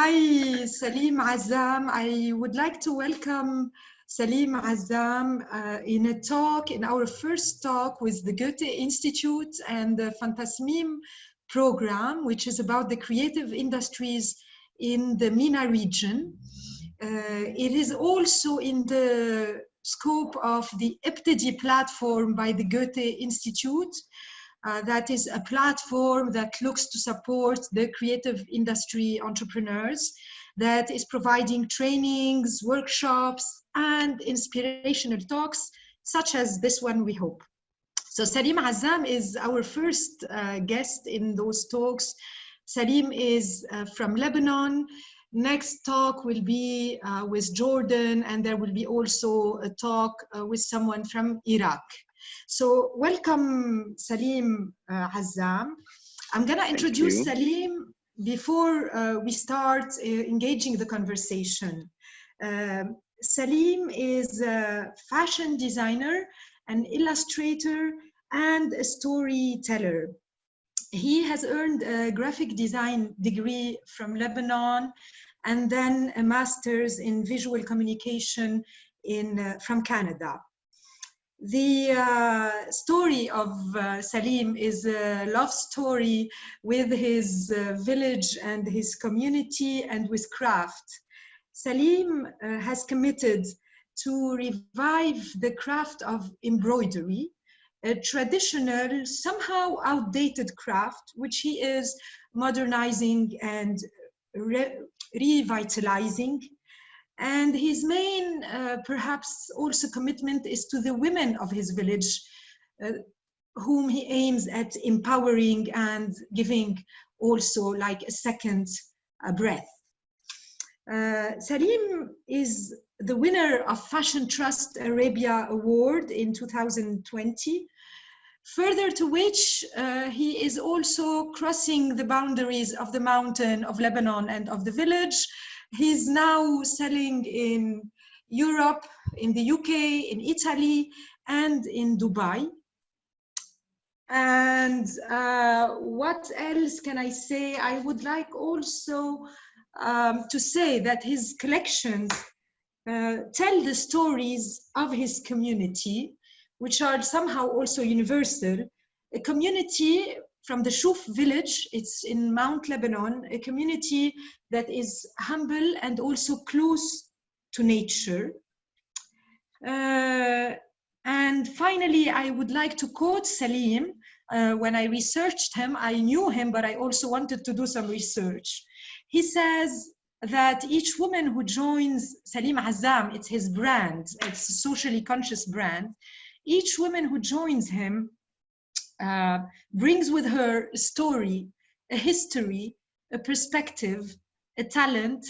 Hi, Salim Azzam. I would like to welcome Salim Azzam in our first talk with the Goethe Institute and the Fantasmim program, which is about the creative industries in the MENA region. It is also in the scope of the Ebtedy platform by the Goethe Institute. That is a platform that looks to support the creative industry entrepreneurs, that is providing trainings, workshops, and inspirational talks, such as this one, we hope. So Salim Azzam is our first guest in those talks. Salim is from Lebanon. Next talk will be with Jordan, and there will be also a talk with someone from Iraq. So welcome, Salim Azzam. I'm gonna introduce Salim before we start engaging the conversation. Salim is a fashion designer, an illustrator, and a storyteller. He has earned a graphic design degree from Lebanon and then a master's in visual communication from Canada. The story of Salim is a love story with his village and his community and with craft. Salim has committed to revive the craft of embroidery, a traditional, somehow outdated craft, which he is modernizing and revitalizing. And his main, perhaps also commitment is to the women of his village, whom he aims at empowering and giving also like a second breath. Salim is the winner of Fashion Trust Arabia Award in 2020, further to which he is also crossing the boundaries of the mountain of Lebanon and of the village. He's now selling in Europe, in the UK, in Italy, and in Dubai. And what else can I say? I would like also to say that his collections tell the stories of his community, which are somehow also universal. A community from the Chouf village, it's in Mount Lebanon, a community that is humble and also close to nature. And finally, I would like to quote Salim. When I researched him, I knew him, but I also wanted to do some research. He says that each woman who joins Salim Azzam, it's his brand, it's a socially conscious brand, each woman who joins him brings with her a story, a history, a perspective, a talent,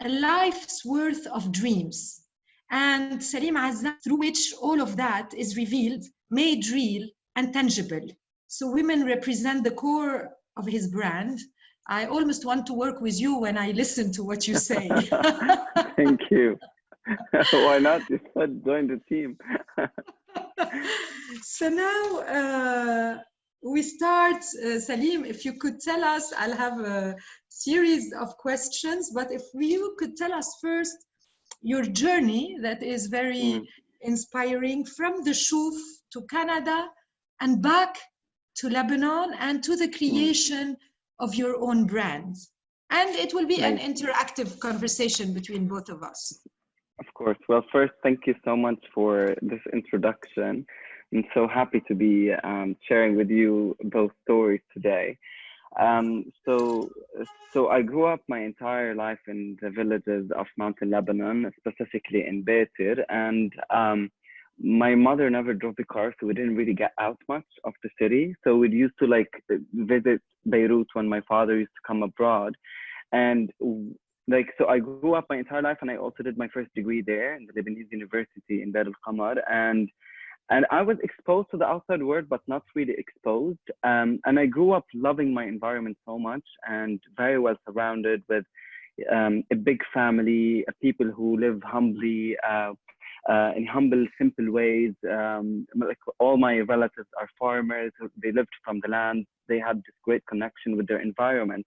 a life's worth of dreams. And Salim Azzam, through which all of that is revealed, made real and tangible. So women represent the core of his brand. I almost want to work with you when I listen to what you say. Thank you. Why not? You said join the team. So now we start, Salim, if you could tell us, I'll have a series of questions, but if you could tell us first your journey that is very inspiring from the Chouf to Canada and back to Lebanon and to the creation of your own brand. And it will be an interactive conversation between both of us. Of course. Well, first, thank you so much for this introduction. I'm so happy to be sharing with you both stories today. So I grew up my entire life in the villages of Mountain Lebanon, specifically in Ebtedy, and my mother never drove the car, so we didn't really get out much of the city. So we used to like visit Beirut when my father used to come abroad, and so I grew up my entire life, and I also did my first degree there in the Lebanese University in Dar al-Qamar, and I was exposed to the outside world, but not really exposed. And I grew up loving my environment so much and very well surrounded with a big family, people who live humbly, in humble, simple ways. Like all my relatives are farmers. They lived from the land. They had this great connection with their environment.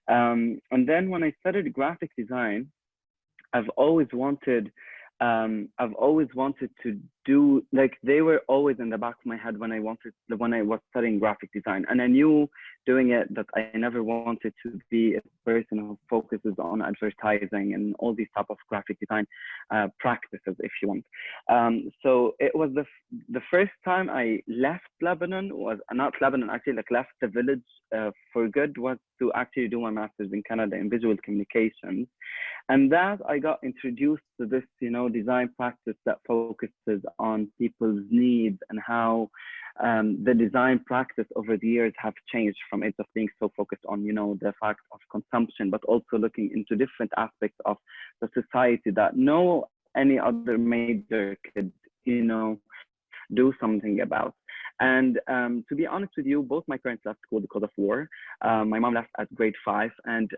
And then when I studied graphic design, I've always wanted to do, like, they were always in the back of my head when I was studying graphic design. And I knew doing it that I never wanted to be a person who focuses on advertising and all these type of graphic design practices, if you want. So it was the first time I left Lebanon, was not Lebanon actually, like left the village for good, was to actually do my master's in Canada in visual communications. And that I got introduced to this, design practice that focuses on people's needs and how the design practice over the years have changed from it just being so focused on, the fact of consumption, but also looking into different aspects of the society that no any other major could, do something about. And to be honest with you, both my parents left school because of war. My mom left at grade 5, and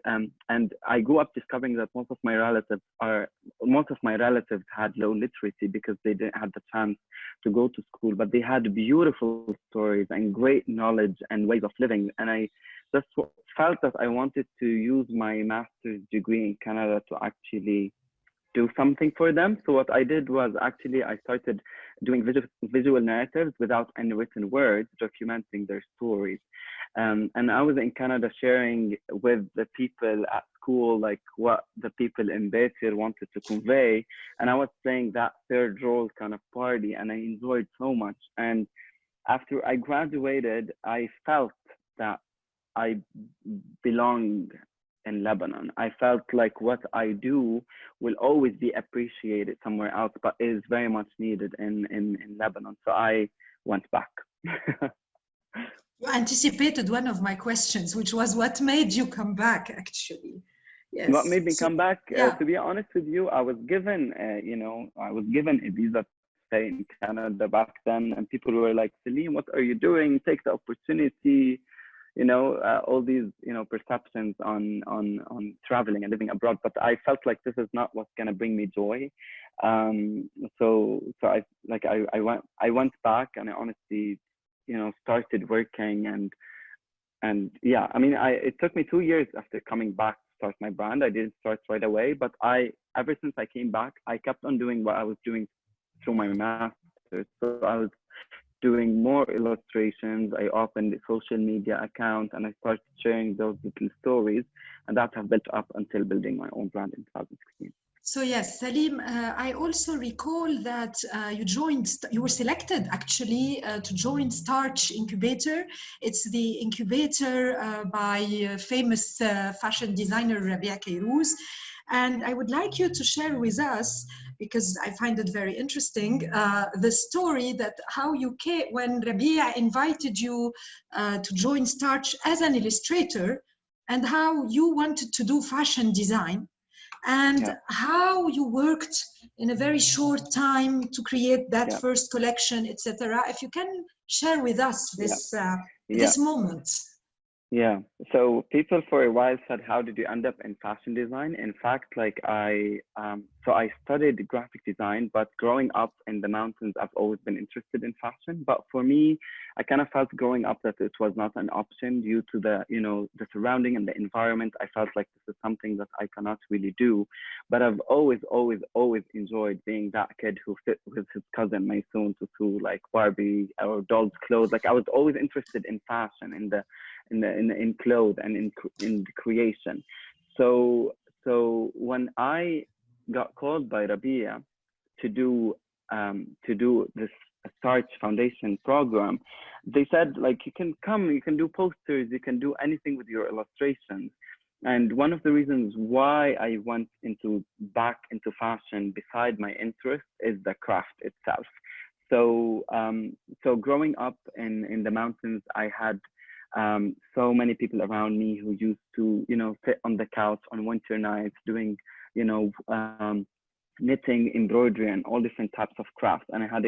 I grew up discovering that most of my relatives had low literacy because they didn't have the chance to go to school, but they had beautiful stories and great knowledge and ways of living. And I just felt that I wanted to use my master's degree in Canada to actually do something for them. So what I did was actually I started doing visual narratives without any written words, documenting their stories. And I was in Canada sharing with the people at school, like what the people in Betir wanted to convey. And I was playing that third role kind of party, and I enjoyed so much. And after I graduated, I felt that I belong in Lebanon. I felt like what I do will always be appreciated somewhere else, but is very much needed in Lebanon. So I went back. You anticipated one of my questions, which was what made you come back, actually. Yes. What made me come back? Yeah. To be honest with you, I was given, I was given a visa to stay in Canada back then, and people were like, Salim, what are you doing? Take the opportunity. All these, perceptions on traveling and living abroad. But I felt like this is not what's gonna bring me joy. So I went back, and I honestly, started working, and yeah, I mean, it took me 2 years after coming back to start my brand. I didn't start right away, but ever since I came back, I kept on doing what I was doing through my master's. So I was doing more illustrations. I opened a social media account, and I started sharing those little stories, and that have built up until building my own brand in 2016. So yes, Salim, I also recall that you were selected actually to join Starch Incubator. It's the incubator by famous fashion designer Rabia Kairouz. And I would like you to share with us, because I find it very interesting, the story that how you came, when Rabia invited you to join Starch as an illustrator, and how you wanted to do fashion design, and how you worked in a very short time to create that first collection, etc. If you can share with us this this moment. Yeah. So people for a while said, how did you end up in fashion design? In fact, like I studied graphic design, but growing up in the mountains, I've always been interested in fashion. But for me, I kind of felt growing up that it was not an option due to the, the surrounding and the environment. I felt like this is something that I cannot really do. But I've always enjoyed being that kid who fit with his cousin Maysoon to sew like Barbie or dolls' clothes. Like I was always interested in fashion, in clothes and in the creation. So when I got called by Rabia to do this Starch Foundation program, they said, like, you can come, you can do posters, you can do anything with your illustrations. And one of the reasons why I went back into fashion beside my interest is the craft itself. So growing up in the mountains, I had so many people around me who used to, sit on the couch on winter nights doing, knitting, embroidery, and all different types of crafts. And I had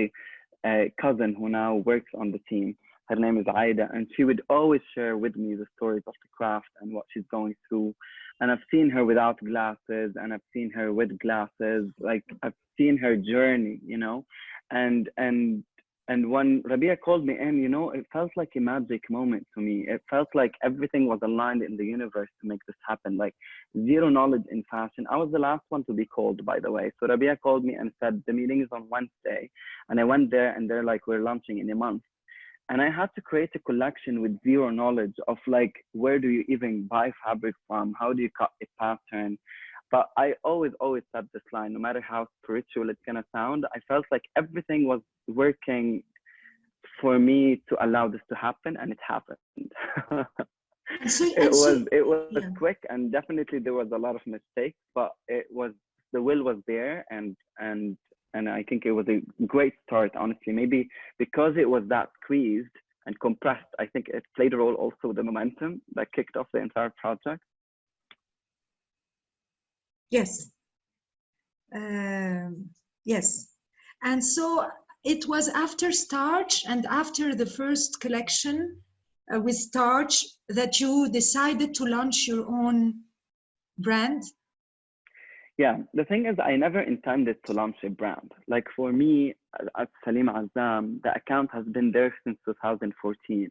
a cousin who now works on the team. Her name is Aida, and she would always share with me the stories of the craft and what she's going through. And I've seen her without glasses, and I've seen her with glasses. Like I've seen her journey, and And when Rabia called me in, you know, it felt like a magic moment to me. It felt like everything was aligned in the universe to make this happen. Like zero knowledge in fashion. I was the last one to be called, by the way. So Rabia called me and said, the meeting is on Wednesday. And I went there and they're like, we're launching in a month. And I had to create a collection with zero knowledge of like, where do you even buy fabric from? How do you cut a pattern? But I always said this line, no matter how spiritual it's gonna sound, I felt like everything was working for me to allow this to happen, and it happened. it was yeah. quick, and definitely there was a lot of mistakes, but the will was there, and I think it was a great start, honestly. Maybe because it was that squeezed and compressed, I think it played a role also with the momentum that kicked off the entire project. Yes. Yes. And so it was after Starch and after the first collection with Starch that you decided to launch your own brand? Yeah, the thing is, I never intended to launch a brand. Like for me, at Salim Azzam, the account has been there since 2014.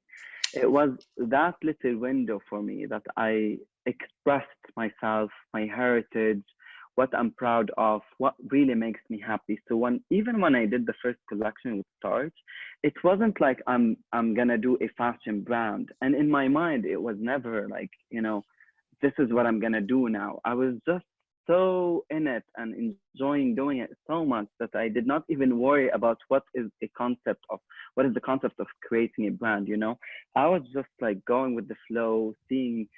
It was that little window for me that I expressed myself, my heritage, what I'm proud of, what really makes me happy. So even when I did the first collection with Starch, it wasn't like I'm gonna do a fashion brand. And in my mind, it was never like, you know, this is what I'm gonna do now. I was just so in it and enjoying doing it so much that I did not even worry about what is the concept of creating a brand, you know. I was just like going with the flow, seeing,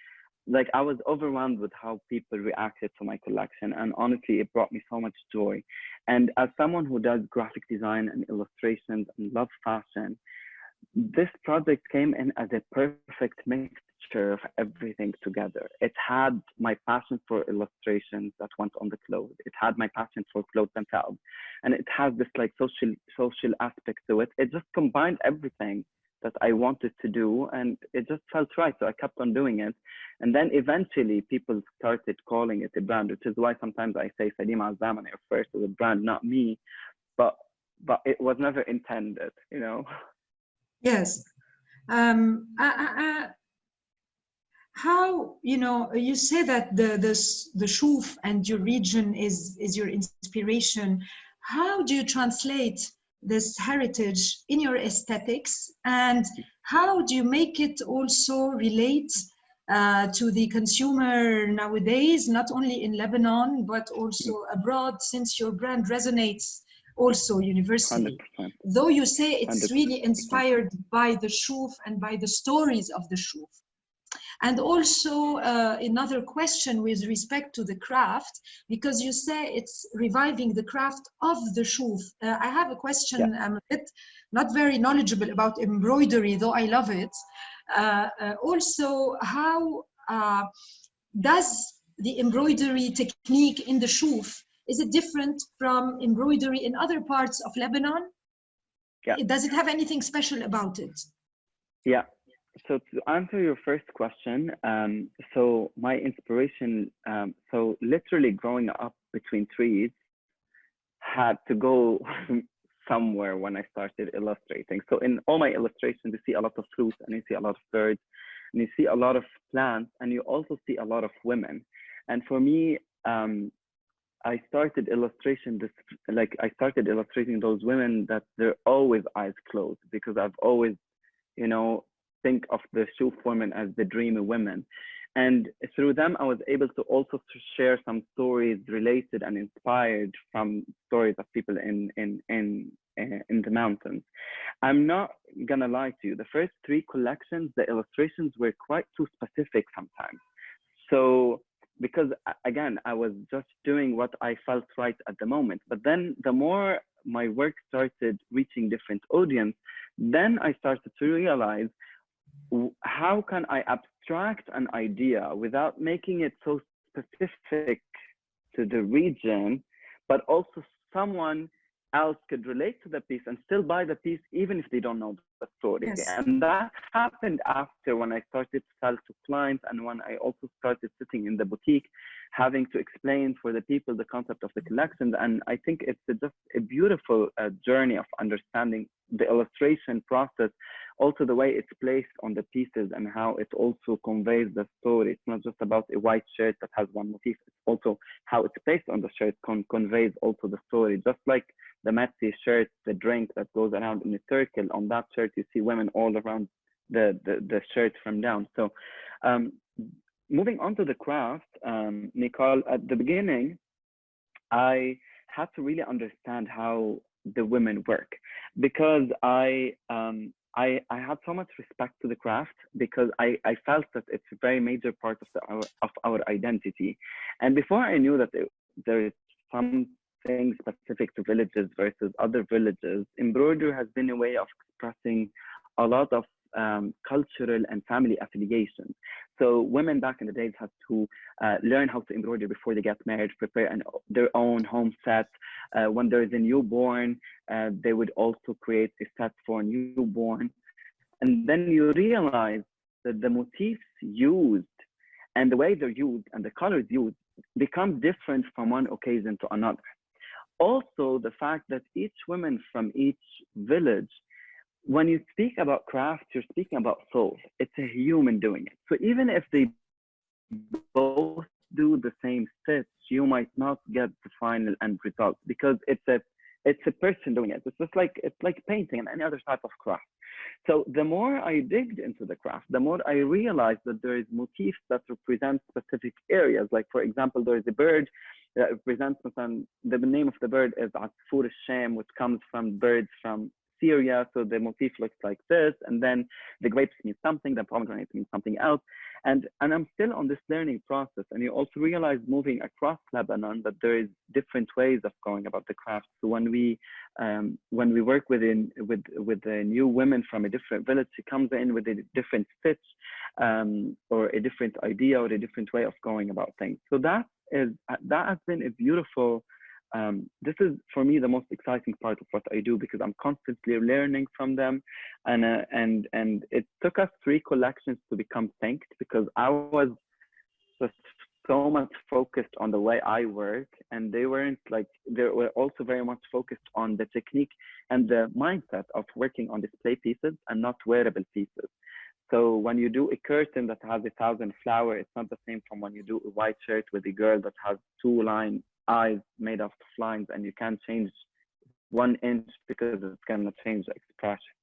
like I was overwhelmed with how people reacted to my collection, and honestly it brought me so much joy. And as someone who does graphic design and illustrations and loves fashion, this project came in as a perfect mixture of everything together. It had my passion for illustrations that went on the clothes. It had my passion for clothes themselves. And it has this like social aspect to it. It just combined everything that I wanted to do, and it just felt right. So I kept on doing it. And then eventually people started calling it a brand, which is why sometimes I say Salim Azzam and I refer to the brand, not me, but it was never intended, you know. Yes. How, you know, you say that the Chouf and your region is your inspiration. How do you translate this heritage in your aesthetics, and how do you make it also relate to the consumer nowadays, not only in Lebanon but also abroad, since your brand resonates also universally? 100%. Though you say it's 100%. really inspired by the Chouf and by the stories of the Chouf. And also another question with respect to the craft, because you say it's reviving the craft of the Chouf. I have a question. Yeah. I'm a bit not very knowledgeable about embroidery, though I love it. Also, how does the embroidery technique in the Chouf, is it different from embroidery in other parts of Lebanon? Yeah. Does it have anything special about it? Yeah. So to answer your first question, so my inspiration, so literally growing up between trees, had to go somewhere when I started illustrating. So in all my illustrations, you see a lot of fruit, and you see a lot of birds, and you see a lot of plants, and you also see a lot of women. And for me, I started I started illustrating those women that they're always eyes closed, because I've always, you know, think of the Chouf women as the dreamy women. And through them, I was able to also share some stories related and inspired from stories of people in the mountains. I'm not gonna lie to you. The first 3 collections, the illustrations were quite too specific sometimes. So because again, I was just doing what I felt right at the moment. But then the more my work started reaching different audience, then I started to realize, how can I abstract an idea without making it so specific to the region, but also someone else could relate to the piece and still buy the piece even if they don't know the story. Yes. And that happened after when I started to sell to clients, and when I also started sitting in the boutique, having to explain for the people the concept of the collections. And I think it's just a beautiful journey of understanding the illustration process, also the way it's placed on the pieces and how it also conveys the story. It's not just about a white shirt that has one motif, it's also how it's placed on the shirt conveys also the story. Just like the Metzi shirt, the drink that goes around in a circle, on that shirt you see women all around the shirt from down. So moving on to the craft, Nicole, at the beginning, I had to really understand how the women work, because I had so much respect to the craft, because I felt that it's a very major part of our identity. And before I knew that there is something specific to villages versus other villages, embroidery has been a way of expressing a lot of cultural and family affiliations. So women back in the days had to learn how to embroider before they get married, prepare their own home set. When there is a newborn, they would also create a set for a newborn. And then you realize that the motifs used and the way they're used and the colors used become different from one occasion to another. Also, the fact that each woman from each village, when you speak about craft, you're speaking about soul. It's a human doing it. So even if they both do the same stitch, you might not get the final end result, because it's a person doing it. It's like painting and any other type of craft. So the more I digged into the craft, the more I realized that there is motifs that represent specific areas. Like, for example, there is a bird that represents, the name of the bird is Asfur al-Sham, which comes from birds from Syria. So the motif looks like this, and then the grapes mean something, the pomegranate means something else. And I'm still on this learning process. And you also realize moving across Lebanon that there is different ways of going about the craft. So when we work with the new women from a different village, she comes in with a different stitch, or a different idea, or a different way of going about things. So that has been a beautiful. This is for me the most exciting part of what I do, because I'm constantly learning from them, and it took us 3 collections to become synced, because I was just so much focused on the way I work, and they weren't. Like, they were also very much focused on the technique and the mindset of working on display pieces and not wearable pieces. So when you do a curtain that has 1,000 flowers, it's not the same from when you do a white shirt with a girl that has 2 eyes made of lines, and you can't change 1 inch because it's gonna change the expression.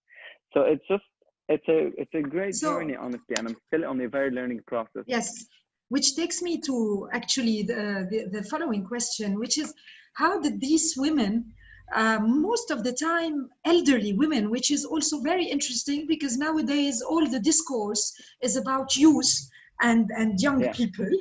So it's a great journey, honestly, and I'm still on a very learning process. Yes, which takes me to actually the following question, which is, how did these women, most of the time elderly women, which is also very interesting, because nowadays all the discourse is about youth and young people,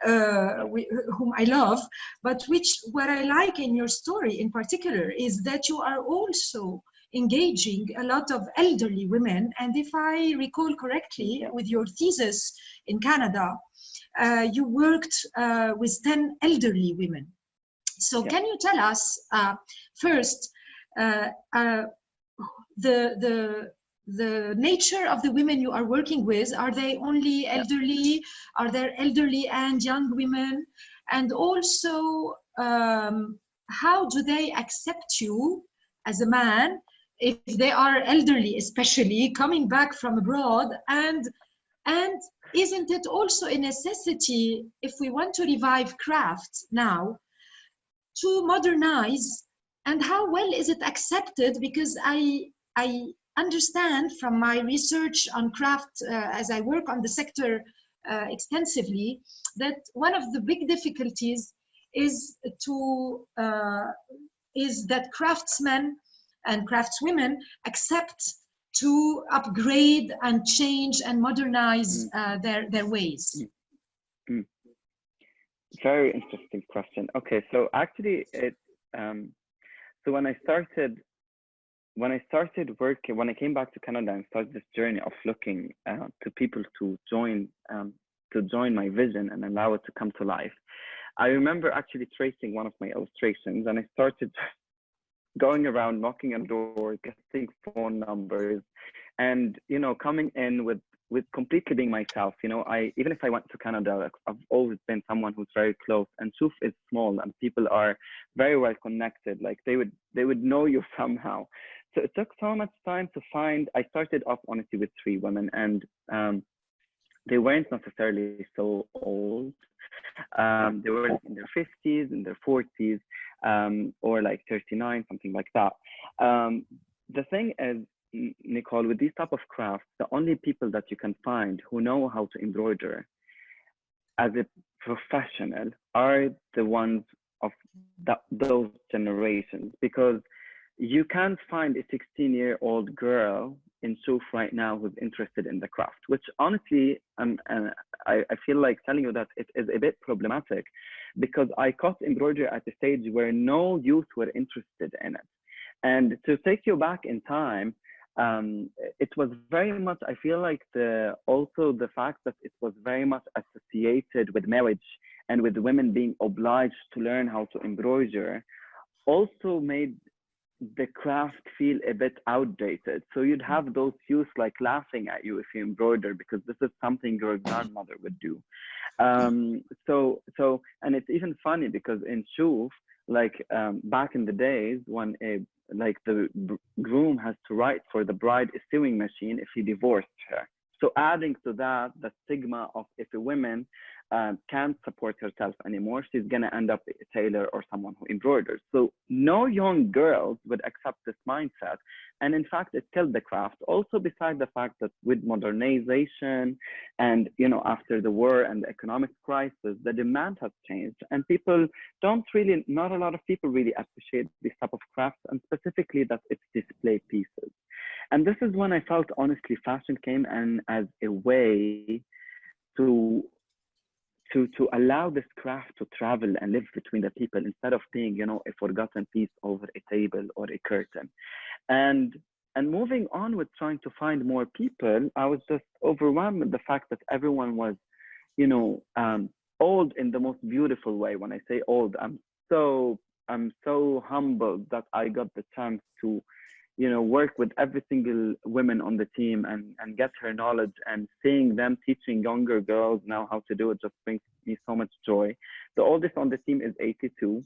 whom I love, but what I like in your story in particular is that you are also engaging a lot of elderly women. And if I recall correctly, with your thesis in Canada, you worked with 10 elderly women. So can you tell us first the nature of the women you are working with? Are they only elderly? Are there elderly and young women? And also, how do they accept you as a man if they are elderly, especially coming back from abroad? And isn't it also a necessity, if we want to revive craft now, to modernize? And how well is it accepted? Because I understand from my research on craft, as I work on the sector extensively, that one of the big difficulties is that craftsmen and craftswomen accept to upgrade and change and modernize their ways. Very interesting question. Okay, so actually, so when I started working, when I came back to Canada and started this journey of looking to people to join my vision and allow it to come to life, I remember actually tracing one of my illustrations, and I started going around knocking on doors, getting phone numbers, and coming in with completely being myself. I even if I went to Canada, like, I've always been someone who's very close, and Chouf is small and people are very well connected. Like they would know you somehow. So it took so much time to find. I started off honestly with 3 women, and they weren't necessarily so old. They were in their 50s, in their 40s, or like 39, something like that. The thing is, Nicole, with these type of crafts, the only people that you can find who know how to embroider as a professional are the ones of those generations, because you can't find a 16-year-old girl in Chouf right now who's interested in the craft, which honestly, I feel like telling you that it is a bit problematic, because I caught embroidery at a stage where no youth were interested in it. And to take you back in time, it was very much, I feel like also the fact that it was very much associated with marriage and with women being obliged to learn how to embroider also made the craft feel a bit outdated. So you'd have those youth like laughing at you if you embroider, because this is something your grandmother would do. So and it's even funny because in Chouf, like back in the days when the groom has to write for the bride a sewing machine if he divorced her. So adding to that, the stigma of if a woman can't support herself anymore, she's gonna end up a tailor or someone who embroiders. So no young girls would accept this mindset. And in fact, it killed the craft. Also, besides the fact that with modernization and, after the war and the economic crisis, the demand has changed, and not a lot of people really appreciate this type of crafts, and specifically that it's display pieces. And this is when I felt, honestly, fashion came in as a way to allow this craft to travel and live between the people, instead of being, a forgotten piece over a table or a curtain. And moving on with trying to find more people, I was just overwhelmed with the fact that everyone was, old in the most beautiful way. When I say old, I'm so humbled that I got the chance to work with every single woman on the team and get her knowledge, and seeing them teaching younger girls now how to do it just brings me so much joy. The oldest on the team is 82,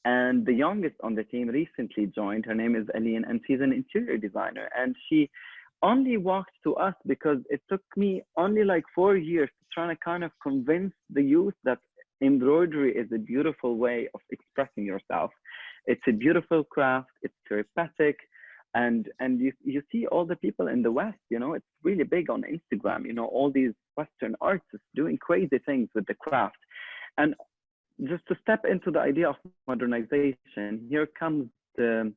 and the youngest on the team recently joined. Her name is Aline, and she's an interior designer, and she only walked to us because it took me only like 4 years to try to kind of convince the youth that embroidery is a beautiful way of expressing yourself. It's a beautiful craft, it's therapeutic, and you see all the people in the West, it's really big on Instagram, all these Western artists doing crazy things with the craft. And just to step into the idea of modernization, here comes the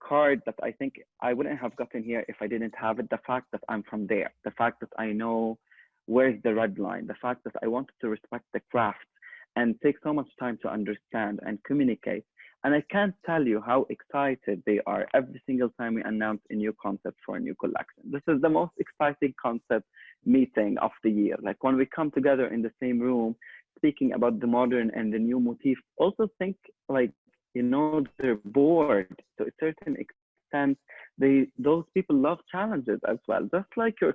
card that I think I wouldn't have gotten here if I didn't have it. The fact that I'm from there, the fact that I know where's the red line, the fact that I wanted to respect the craft and take so much time to understand and communicate. And I can't tell you how excited they are every single time we announce a new concept for a new collection. This is the most exciting concept meeting of the year. Like when we come together in the same room, speaking about the modern and the new motif, also think like, they're bored to a certain extent. Those people love challenges as well, just like a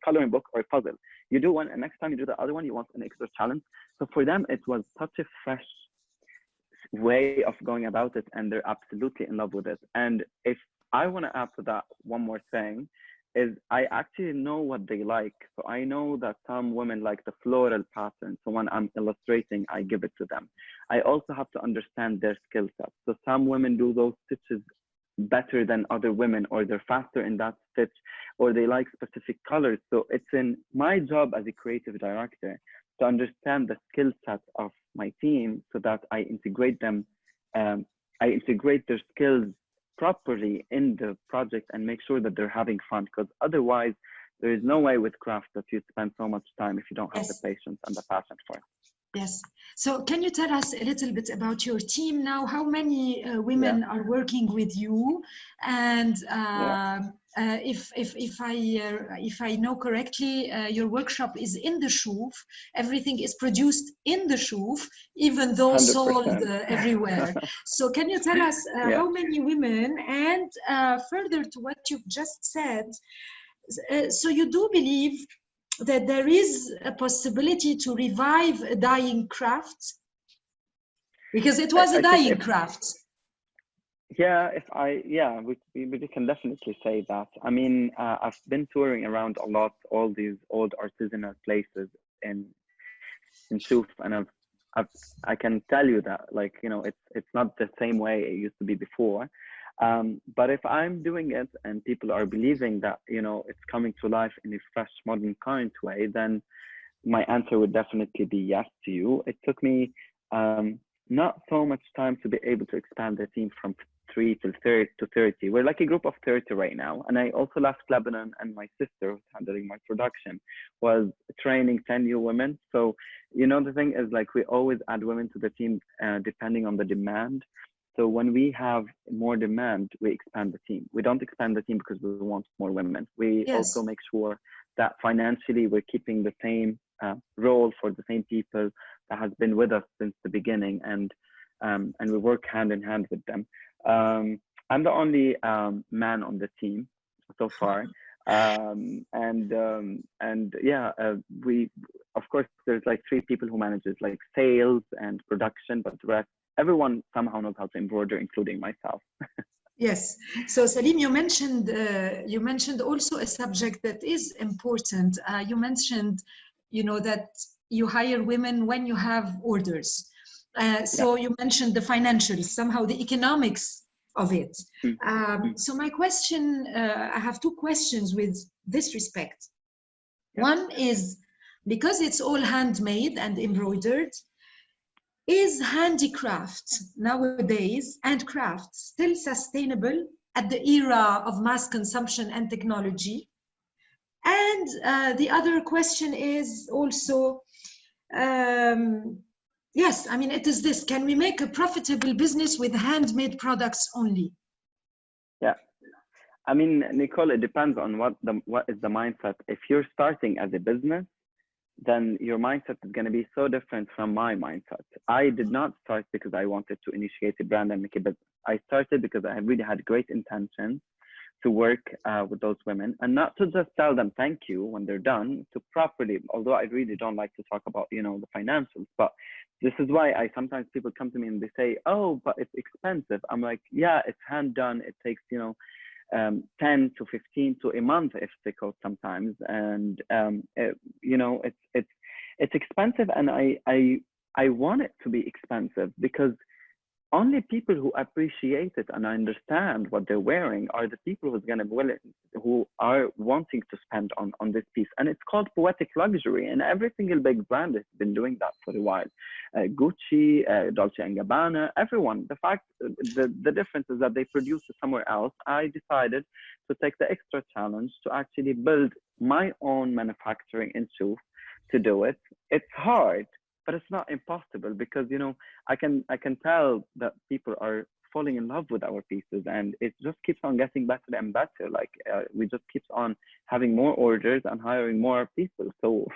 coloring book or a puzzle. You do one, and next time you do the other one, you want an extra challenge. So for them, it was such a fresh way of going about it, and they're absolutely in love with it. And if I want to add to that one more thing, is I actually know what they like. So I know that some women like the floral pattern. So when I'm illustrating, I give it to them. I also have to understand their skill set. So some women do those stitches better than other women, or they're faster in that stitch, or they like specific colors. So it's in my job as a creative director to understand the skill set of my team, so that I integrate them, I integrate their skills properly in the project and make sure that they're having fun, because otherwise there is no way with craft that you spend so much time if you don't have the patience and the passion for it. Yes. So can you tell us a little bit about your team now? How many women are working with you? And if I know correctly, your workshop is in the Chouf. Everything is produced in the Chouf, even though sold 100%. everywhere. So can you tell us Yeah. how many women? And further to what you've just said, so you do believe that there is a possibility to revive a dying craft? Because it was a I think dying if, craft. yeah, we can definitely say that. I mean, I've been touring around a lot, all these old artisanal places in Chouf, and I can tell you that, like, you know, it's not the same way it used to be before. But if I'm doing it and people are believing that, you know, it's coming to life in a fresh, modern, current way, then my answer would definitely be yes to you. It took me not so much time to be able to expand the team from 3 to 30. We're like a group of 30 right now. And I also left Lebanon, and my sister, who's handling my production, was training 10 new women. So, you know, the thing is, like, we always add women to the team depending on the demand. So when we have more demand, we expand the team. We don't expand the team because we want more women. We also make sure that financially we're keeping the same role for the same people that has been with us since the beginning, and we work hand in hand with them. I'm the only man on the team so far, we, of course, there's like 3 people who manages like sales and production, but the rest, everyone somehow knows how to embroider, including myself. Yes. So Salim, you mentioned also a subject that is important. You mentioned, you know, that you hire women when you have orders. So you mentioned the financials, somehow the economics of it. So my question, I have 2 questions with this respect. One is, because it's all handmade and embroidered, is handicraft nowadays and craft still sustainable at the era of mass consumption and technology? And the other question is also, yes, I mean, it is this: can we make a profitable business with handmade products only? Yeah. I mean, Nicole, it depends on what is the mindset. If you're starting as a business, then your mindset is going to be so different from my mindset. I did not start because I wanted to initiate a brand and make a business. I started because I really had great intentions to work with those women, and not to just tell them thank you when they're done, to properly, although I really don't like to talk about, you know, the financials, but this is why sometimes people come to me and they say, oh, but it's expensive. I'm like, yeah, it's hand done. It takes, you know, 10 to 15 to a month if they cost sometimes, and you know, it's expensive, and I want it to be expensive because only people who appreciate it and understand what they're wearing are the people who are wanting to spend on this piece. And it's called poetic luxury, and every single big brand has been doing that for a while. Gucci, Dolce & Gabbana, everyone. The difference is that they produce it somewhere else. I decided to take the extra challenge to actually build my own manufacturing in Chouf to do it. It's hard, but it's not impossible, because, you know, I can tell that people are falling in love with our pieces, and it just keeps on getting better and better. Like we just keeps on having more orders and hiring more people. So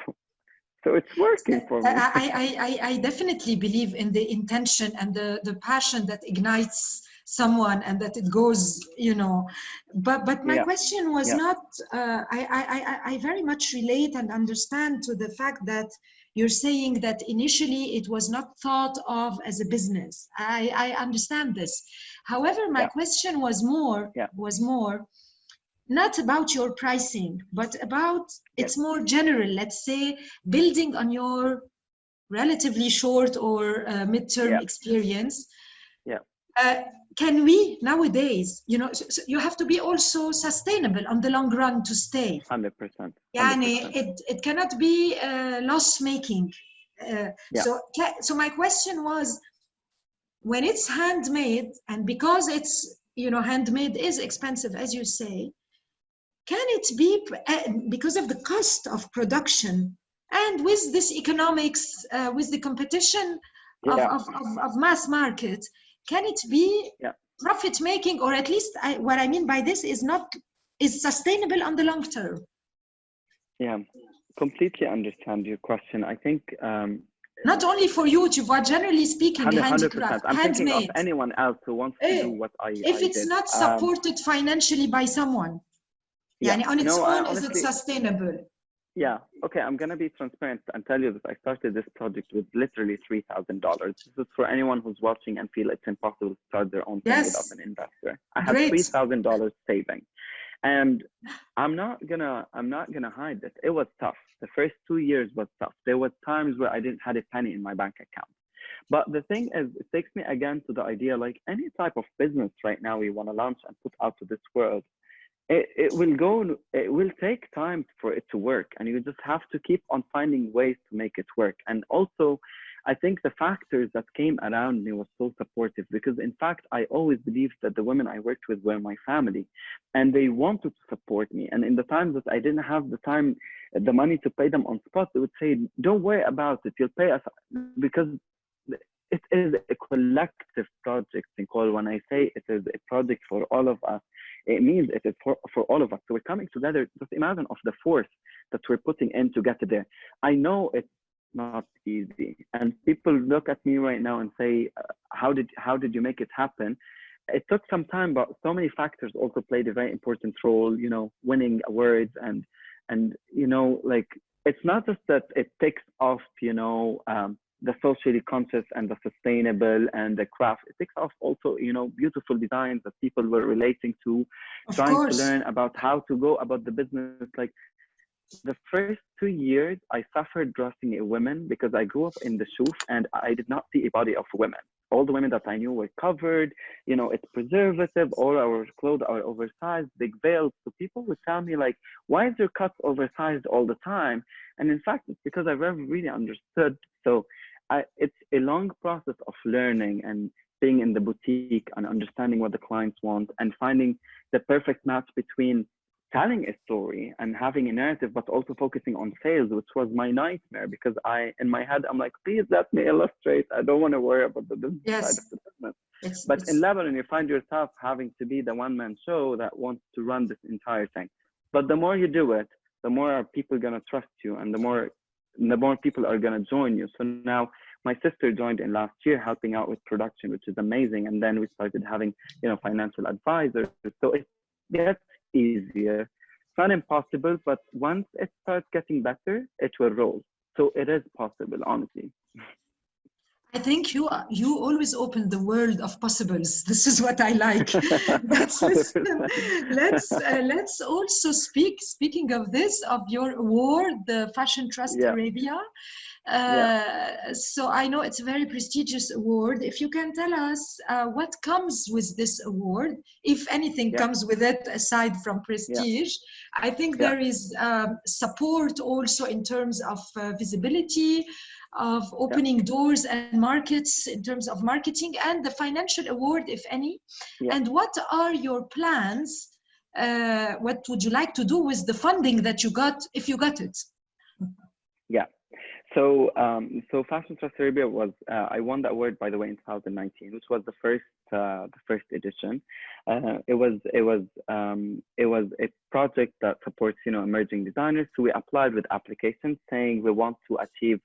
it's working for me. I definitely believe in the intention and the passion that ignites someone, and that it goes, you know. But my question was not. I very much relate and understand to the fact that you're saying that initially it was not thought of as a business. I understand this. However, my question was more not about your pricing, but about, it's more general, let's say, building on your relatively short or midterm experience. Can we nowadays, you know, so you have to be also sustainable on the long run to stay. 100%. Yani it cannot be loss making. So my question was, when it's handmade, and because it's, you know, handmade is expensive, as you say, can it be, because of the cost of production, And with this economics, with the competition Yeah. of mass market, can it be profit making, or at least what I mean by this is sustainable on the long term? Yeah, completely understand your question. I think not only for YouTube, but generally speaking, 100%. I'm thinking of handmade. anyone else who wants to do what I if it's did. not supported financially by someone, yeah, on its own, honestly, is it sustainable? Yeah, okay, I'm gonna be transparent and tell you that I started this project with literally $3,000. This is for anyone who's watching and feel it's impossible to start their own thing without an investor. I had $3,000 saving, and I'm not gonna hide this. It was tough. The first 2 years was tough. There was times where I didn't have a penny in my bank account. But the thing is, it takes me again to the idea, like any type of business right now we want to launch and put out to this world, it will take time for it to work, and you just have to keep on finding ways to make it work. And also, I think the factors that came around me was so supportive, because in fact I always believed that the women I worked with were my family, and they wanted to support me. And in the times that I didn't have the money to pay them on spot, they would say, don't worry about it, you'll pay us, because it is a collective project, Nicole. When I say it is a project for all of us, it means it is for all of us. So we're coming together. Just imagine of the force that we're putting in to get there. I know it's not easy, and people look at me right now and say, how did you make it happen? It took some time, but so many factors also played a very important role, winning awards, and like, it's not just that it takes off, the socially conscious and the sustainable and the craft. It takes off also, beautiful designs that people were relating to, trying to learn about how to go about the business. Like, the first 2 years, I suffered dressing a woman because I grew up in the Chouf and I did not see a body of women. All the women that I knew were covered, it's preservative, all our clothes are oversized, big veils. So people would tell me, like, why is your cut oversized all the time? And in fact, it's because I never really understood. So it's a long process of learning and being in the boutique and understanding what the clients want and finding the perfect match between telling a story and having a narrative, but also focusing on sales, which was my nightmare, because in my head, I'm like, please let me illustrate. I don't want to worry about the business side of the business. But in Lebanon, you find yourself having to be the one-man show that wants to run this entire thing. But the more you do it, the more are people going to trust you, and the more people are going to join you. So now my sister joined in last year, helping out with production, which is amazing. And then we started having, financial advisors. So it gets easier. It's not impossible, but once it starts getting better, it will roll. So it is possible, honestly. I think you always open the world of possibles. This is what I like. Let's also speaking of this, of your award, the Fashion Trust Arabia. So I know it's a very prestigious award. If you can tell us what comes with this award, if anything comes with it aside from prestige. I think there is support also in terms of visibility, of opening doors and markets in terms of marketing, and the financial award, if any. And what are your plans? What would you like to do with the funding that you got, if you got it? So Fashion Trust Arabia was, I won the award, by the way, in 2019, which was the first edition. It was a project that supports, emerging designers. So we applied with applications saying we want to achieve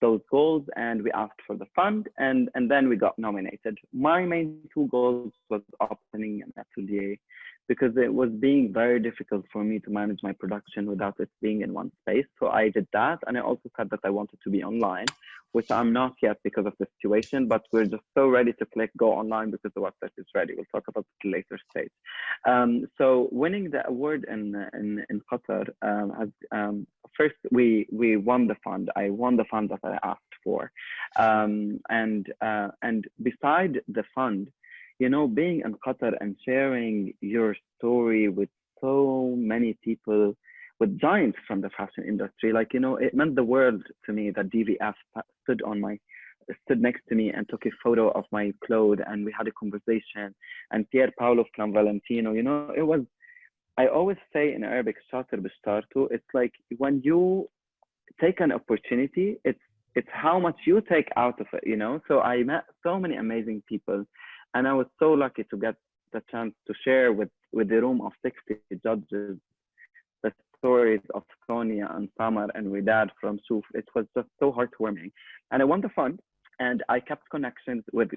those goals, and we asked for the fund, and then we got nominated. My main 2 goals was opening an atelier, because it was being very difficult for me to manage my production without it being in one space. So I did that. And I also said that I wanted to be online, which I'm not yet because of the situation, but we're just so ready to click go online because the website is ready. We'll talk about it later stage. So winning the award in Qatar, first we won the fund. I won the fund that I asked for. And beside the fund, being in Qatar and sharing your story with so many people, with giants from the fashion industry, like, it meant the world to me that DVF stood next to me and took a photo of my clothes, and we had a conversation, and Pier Paolo from Valentino, it was, I always say in Arabic, shatir bishtartu, it's like when you take an opportunity. It's how much you take out of it, you know. So I met so many amazing people, and I was so lucky to get the chance to share with the room of 60 judges the stories of Sonia and Samar and Widad from Chouf. It was just so heartwarming, and I won the fund. And I kept connections with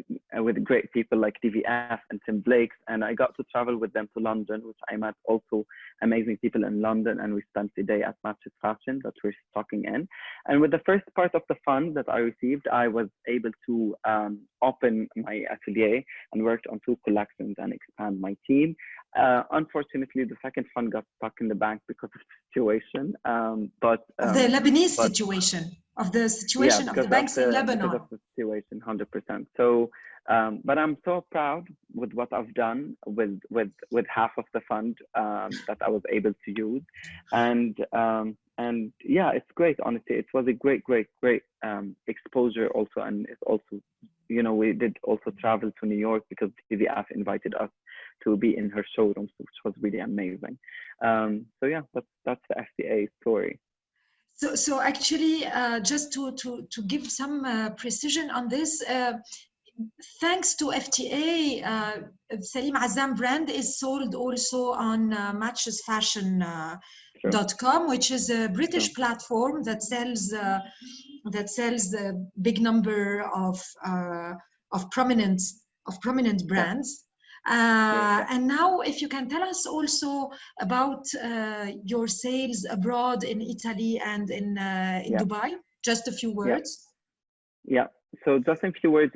great people like DVF and Tim Blakes, and I got to travel with them to London, which I met also amazing people in London, and we spent the day at Matches Fashion that we're stocking in. And with the first part of the fund that I received, I was able to open my atelier and worked on 2 collections and expand my team. Unfortunately, the second fund got stuck in the bank because of the situation. The Lebanese situation. Of the situation of the banks in Lebanon. Because of the situation, 100%. So, but I'm so proud with what I've done with half of the fund that I was able to use, and yeah, it's great. Honestly, it was a great exposure also, and it's also, you know, we did also travel to New York because TVF invited us to be in her showrooms, which was really amazing. So yeah, that's the FTA story. So actually, just to give some precision on this, thanks to FTA, Salim Azzam brand is sold also on matchesfashion.com, which is a British platform that sells a big number of prominent brands. And now, if you can tell us also about your sales abroad in Italy and in Dubai, just a few words. Yeah. So just in a few words,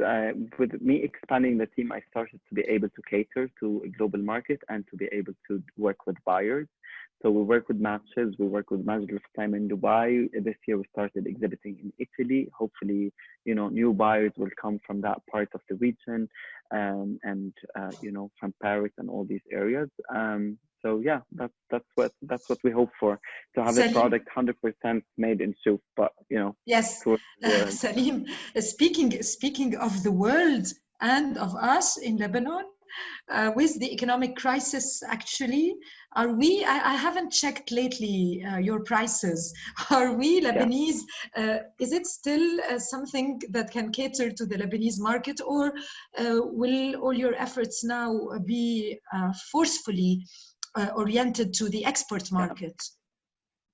with me expanding the team, I started to be able to cater to a global market and to be able to work with buyers. So we work with Matches, we work with Majid of Time in Dubai. This year we started exhibiting in Italy. Hopefully, you know, new buyers will come from that part of the region, and you know, from Paris and all these areas. So yeah, that's what we hope for, to have a product 100% made in Chouf. But you know, yes, Salim, speaking of the world and of us in Lebanon, with the economic crisis, actually, are we? I haven't checked lately your prices. Are we Lebanese? Is it still something that can cater to the Lebanese market, or will all your efforts now be forcefully oriented to the export market?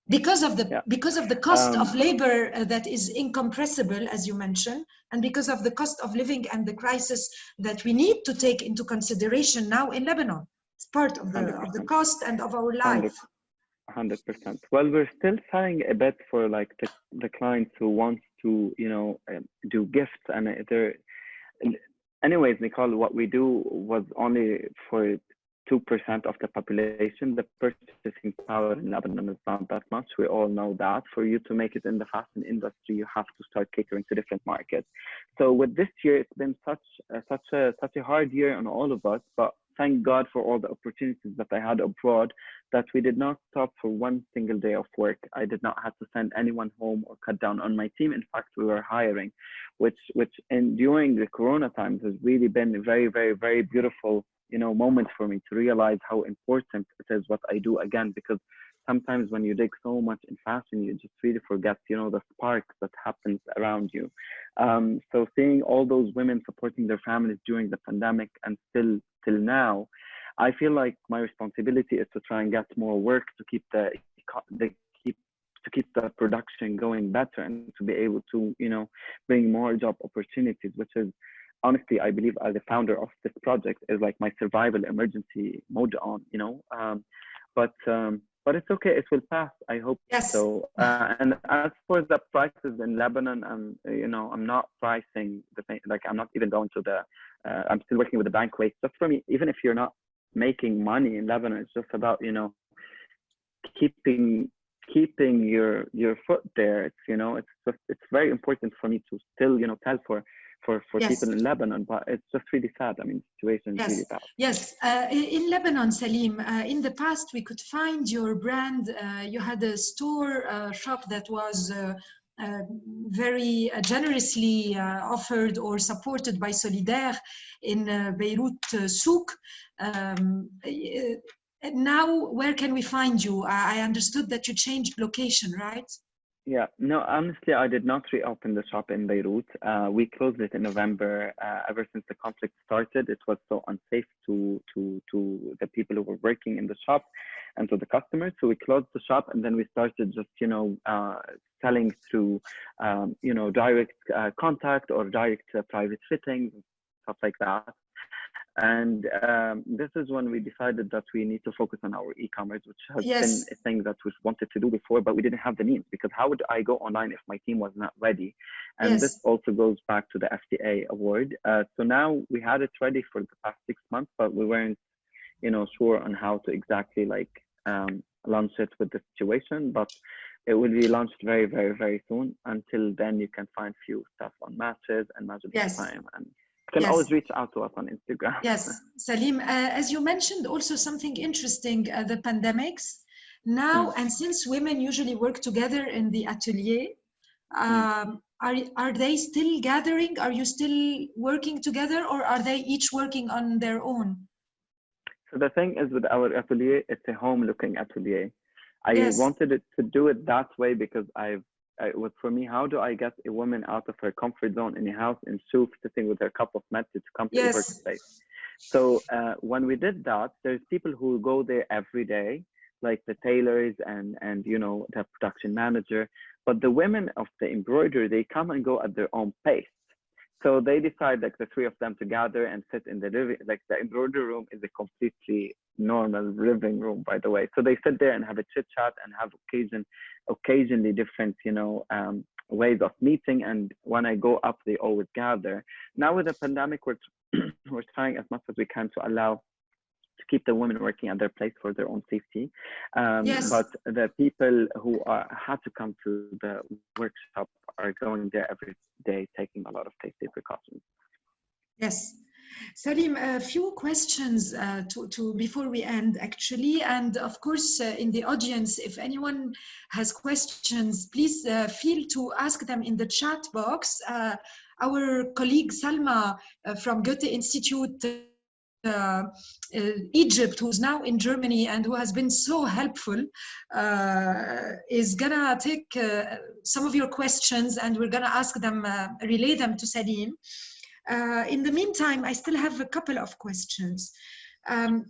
Because of the cost of labor that is incompressible, as you mentioned, and because of the cost of living and the crisis that we need to take into consideration now in Lebanon. It's part of the cost and of our life. 100%. Well, we're still selling a bit for like the clients who want to, you know, do gifts, and they're. Anyways, Nicole, what we do was only for 2% of the population. The purchasing power in Lebanon is not that much. We all know that. For you to make it in the fashion industry, you have to start catering to different markets. So with this year, it's been such a hard year on all of us. But thank God for all the opportunities that I had abroad, that we did not stop for one single day of work. I did not have to send anyone home or cut down on my team. In fact, we were hiring, which during the Corona times has really been a very, very, very beautiful, you know, moment for me to realize how important it is what I do again, because sometimes when you dig so much in fashion, you just really forget, you know, the spark that happens around you. So seeing all those women supporting their families during the pandemic and still till now, I feel like my responsibility is to try and get more work to keep the production going better, and to be able to, you know, bring more job opportunities, which is, honestly, I believe as the founder of this project, is like my survival emergency mode on, you know. But it's okay. It will pass. I hope so. And as for the prices in Lebanon, you know, I'm not pricing the thing. Like, I'm not even going to the. I'm still working with the bank rates. Just for me, even if you're not making money in Lebanon, it's just about, you know, keeping your foot there. It's, you know, it's very important for me to still, you know, tell for people in Lebanon, but it's just really sad. I mean, the situation is really bad. Yes, in Lebanon, Salim, in the past we could find your brand. You had a shop that was very generously offered or supported by Solidaire in Beirut Souk. Now, where can we find you? I understood that you changed location, right? Yeah, no, honestly, I did not reopen the shop in Beirut. We closed it in November. Ever since the conflict started, it was so unsafe to the people who were working in the shop and to the customers. So we closed the shop, and then we started just, selling through, direct contact or direct private fittings and stuff like that. And this is when we decided that we need to focus on our e-commerce, which has been Yes, a thing that we wanted to do before, but we didn't have the means, because how would I go online if my team was not ready? And this yes, also goes back to the FTA award. So now we had it ready for the past 6 months, but we weren't, sure on how to exactly launch it with the situation. But it will be launched very, very, very soon. Until then, you can find few stuff on Matches and Matches yes, Time, and you can always yes. reach out to us on Instagram. Yes, Salim, as you mentioned also something interesting, the pandemics. Now, Mm, and since women usually work together in the atelier, mm. are they still gathering? Are you still working together, or are they each working on their own? So the thing is with our atelier, it's a home looking atelier. I Yes, wanted it to do it that way because it was for me, how do I get a woman out of her comfort zone in a house in Chouf, sitting with her cup of mate to come to a yes, workplace? So when we did that, there's people who go there every day, like the tailors and the production manager. But the women of the embroidery, they come and go at their own pace. So they decide, like the three of them, to gather and sit in the living. Like the embroidery room is a completely normal living room, by the way. So they sit there and have a chit chat and have occasionally different, ways of meeting. And when I go up, they always gather. Now with the pandemic, we're we're trying as much as we can to allow to keep the women working at their place for their own safety. yes, But the people who had to come to the workshop are going there every day, taking a lot of safety precautions. yes. Salim, a few questions to before we end, actually, and of course, in the audience, if anyone has questions, please feel to ask them in the chat box. Our colleague Salma from Goethe Institute Egypt, who's now in Germany and who has been so helpful, is gonna take some of your questions, and we're gonna ask them, relay them to Salim. In the meantime, I still have a couple of questions.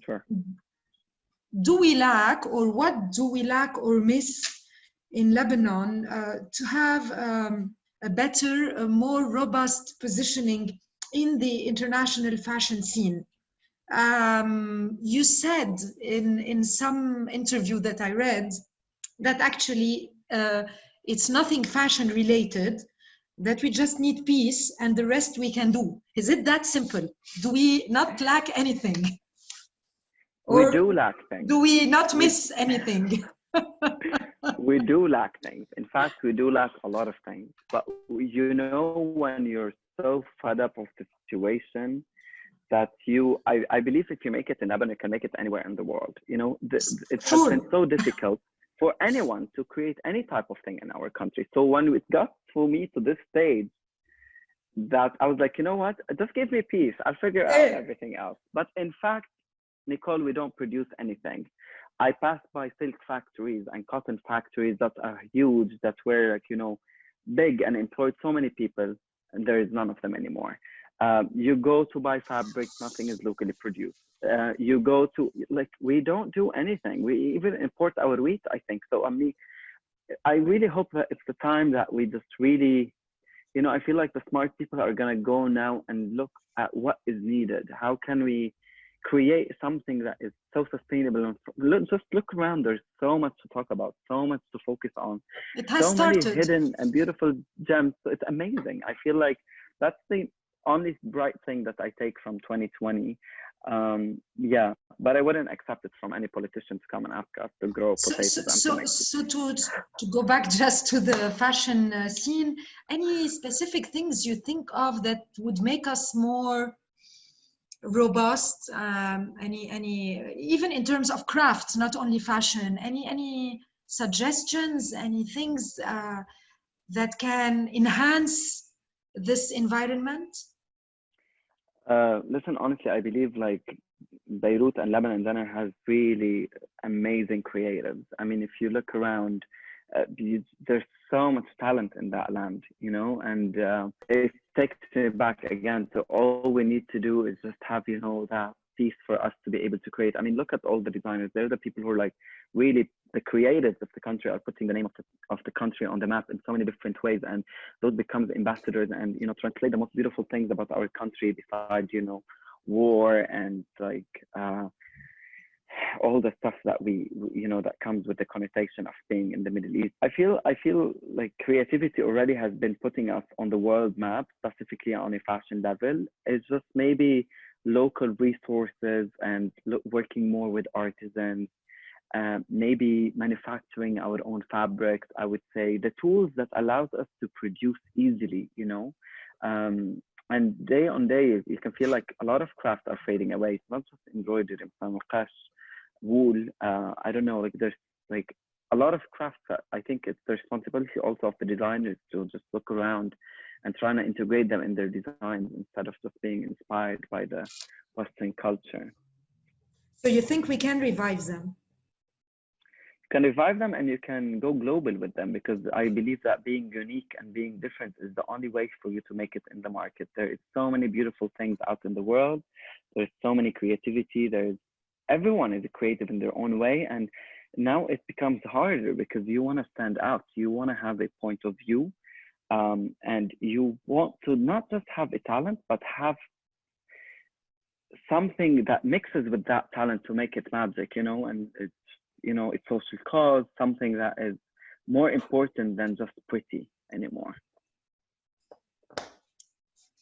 Sure. Do we lack, or what do we lack or miss in Lebanon to have a better, a more robust positioning in the international fashion scene? You said in some interview that I read that actually it's nothing fashion related, that we just need peace and the rest we can do. Is it that simple? Do we not lack anything? We Or do lack things. do we not We miss anything? we do lack things. In fact, we do lack a lot of things. But when you're so fed up of the situation that I believe if you make it in Lebanon, you can make it anywhere in the world. It has been Sure. so difficult for anyone to create any type of thing in our country. So when it got for me to this stage, that I was like, you know what? Just give me peace. I'll figure out everything else. But in fact, Nicole, we don't produce anything. I passed by silk factories and cotton factories that are huge, that were big and employed so many people, and there is none of them anymore. You go to buy fabric, nothing is locally produced. You go to we don't do anything. We even import our wheat, I think. So I really hope that it's the time that we just really, I feel like the smart people are gonna go now and look at what is needed. How can we create something that is so sustainable? And just look around. There's so much to talk about, so much to focus on, It has so many started. hidden and beautiful gems. So it's amazing. I feel like that's the only bright thing that I take from 2020. Yeah, but I wouldn't accept it from any politician to come and ask us to grow potatoes and tomatoes. So to go back just to the fashion scene, any specific things you think of that would make us more robust? Any even in terms of crafts, not only fashion. Any suggestions? Any things that can enhance this environment? Listen, honestly, I believe Beirut and Lebanon in general has really amazing creatives. I mean, if you look around, there's so much talent in that land, you know, and it takes it back again. So all we need to do is just have, you know, that piece for us to be able to create. I mean, look at all the designers. They're the people who are like really the creators of the country, are putting the name of the country on the map in so many different ways, and those becomes ambassadors and, you know, translate the most beautiful things about our country besides, you know, war and like all the stuff that we, you know, that comes with the connotation of being in the Middle East. I feel like creativity already has been putting us on the world map, specifically on a fashion level. It's just maybe local resources and working more with artisans, maybe manufacturing our own fabrics. I would say the tools that allows us to produce easily, you know. And day on day, you can feel like a lot of crafts are fading away. It's not just embroidery, wool. I don't know, like there's like a lot of crafts that I think it's the responsibility also of the designers to just look around and trying to integrate them in their designs instead of just being inspired by the Western culture. So you think we can revive them? You can revive them and you can go global with them, because I believe that being unique and being different is the only way for you to make it in the market. There is so many beautiful things out in the world. There's so many creativity. Everyone is creative in their own way, and now it becomes harder because you want to stand out. You want to have a point of view, and you want to not just have a talent, but have something that mixes with that talent to make it magic, you know. And it's, you know, it's social cause, something that is more important than just pretty anymore.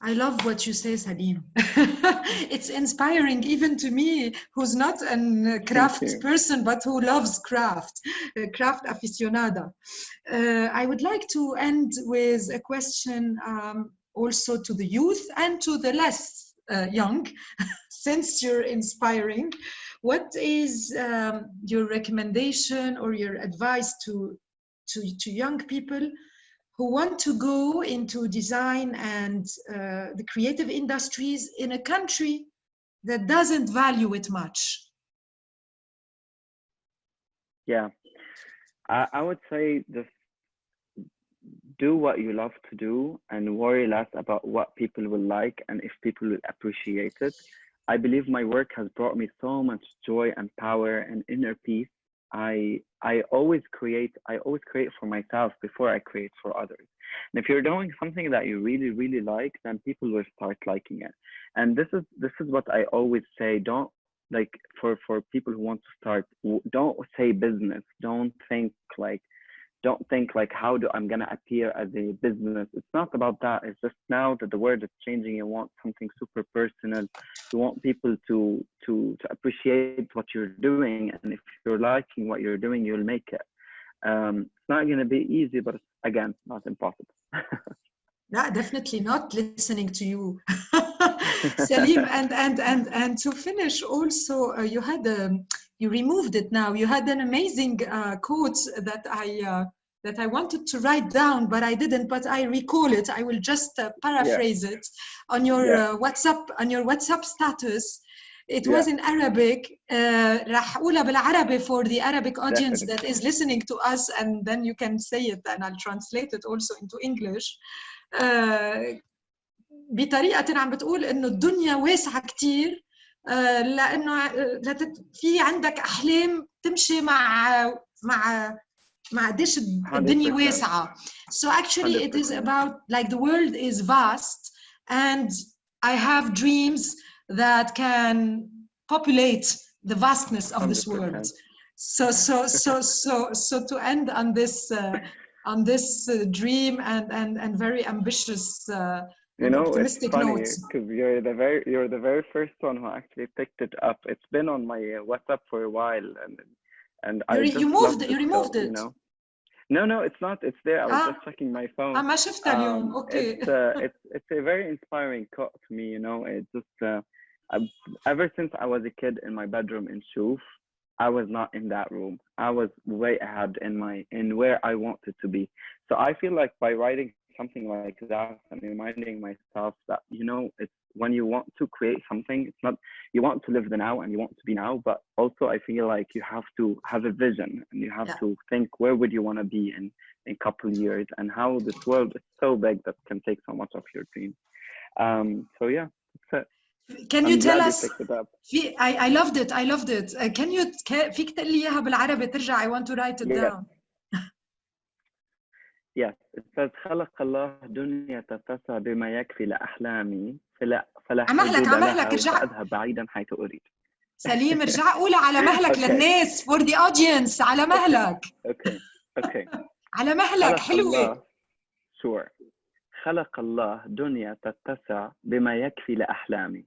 I love what you say, Salim. It's inspiring even to me, who's not a craft person, but who loves craft, craft aficionada. I would like to end with a question also to the youth and to the less young, since you're inspiring. What is your recommendation or your advice to young people who want to go into design and the creative industries in a country that doesn't value it much? Yeah, I would say just do what you love to do and worry less about what people will like and if people will appreciate it. I believe my work has brought me so much joy and power and inner peace. I always create for myself before I create for others. And if you're doing something that you really, really like, then people will start liking it. And this is what I always say. Don't, like, for people who want to start, don't say business. Don't think like how I'm gonna appear as a business. It's not about that. It's just now that the world is changing, you want something super personal. You want people to appreciate what you're doing, and if you're liking what you're doing, you'll make it. It's not gonna be easy, but it's, again, not impossible. Yeah, definitely not listening to you, Salim. And to finish, also you removed it now. You had an amazing quote that I wanted to write down, but I didn't. But I recall it. I will just paraphrase it on your WhatsApp status. It was in Arabic. راح أقولها بالعربي for the Arabic audience that is listening to us, and then you can say it, and I'll translate it also into English. بطريقة عم بتقول إنه الدنيا واسعة كتير، لأنه في عندك أحلام تمشي مع قديش الدنيا واسعة. So actually it is about, like, the world is vast and I have dreams that can populate the vastness of this world. So to end on this dream and very ambitious you know, optimistic it's funny notes. because you're the very first one who actually picked it up. It's been on my WhatsApp for a while, and I just you removed it. You know? No, it's not. It's there. I was just checking my phone. ما شفتها اليوم. Okay. It's a very inspiring quote to me. You know, it's just ever since I was a kid in my bedroom in Chouf, I was not in that room. I was way ahead in where I wanted to be. So I feel like by writing something like that and reminding myself that, you know, it's when you want to create something, it's not, you want to live the now and you want to be now, but also I feel like you have to have a vision and you have to think, where would you want to be in a couple of years, and how this world is so big that can take so much of your dreams. So yeah, that's it. Can you tell us? I loved it. Can you فيك تقول لي إياها بالعربي ترجع? I want to write it down. Yes, it says خلق الله دنيا تتسع بما يكفي لأحلامي فلا حدود لها وسأذهب بعيدا حيث أريد. سليم ارجع قولها على مهلك للناس for the audience. على مهلك. Okay. على مهلك حلوة. Sure. خلق الله دنيا تتسع بما يكفي لأحلامي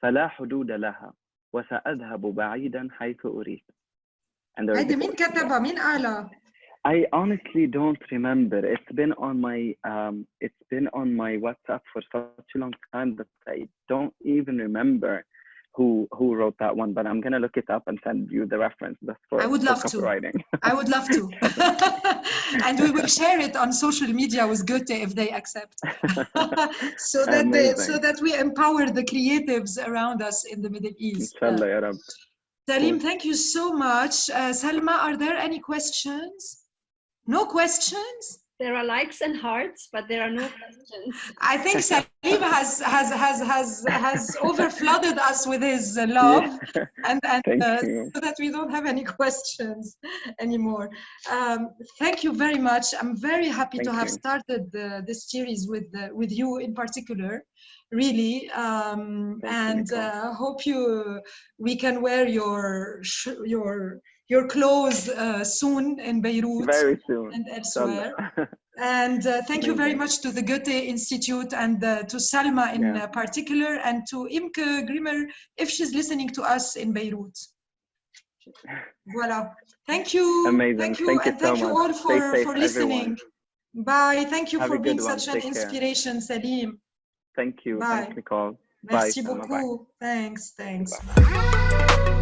فلا حدود لها وسأذهب بعيدا حيث أريد. هيدي مين كتبها؟ مين قالها؟ I honestly don't remember. It's been on my WhatsApp for such a long time that I don't even remember who wrote that one. But I'm gonna look it up and send you the reference. That's for I would love to. I would love to. And we will share it on social media with Goethe if they accept. so that we empower the creatives around us in the Middle East. Inshallah, ya Rab. Salim, thank you so much. Salma, are there any questions? No questions? There are likes and hearts, but there are no questions. I think Salim has overflooded us with his love, and so that we don't have any questions anymore. Thank you very much. I'm very happy to have started this series with you in particular, really, and hope we can wear your clothes soon in Beirut. Very soon. And elsewhere. And thank you very much to the Goethe Institute and to Salma in particular, and to Imke Grimmer if she's listening to us in Beirut. Voila. Thank you. Amazing. Thank you. And so thank you all for listening. Everyone. Bye. Thank you for being such an Take inspiration, care. Salim. Thank you. Bye. Thanks, Nicole. Merci Bye. beaucoup. Bye. Thanks. Bye.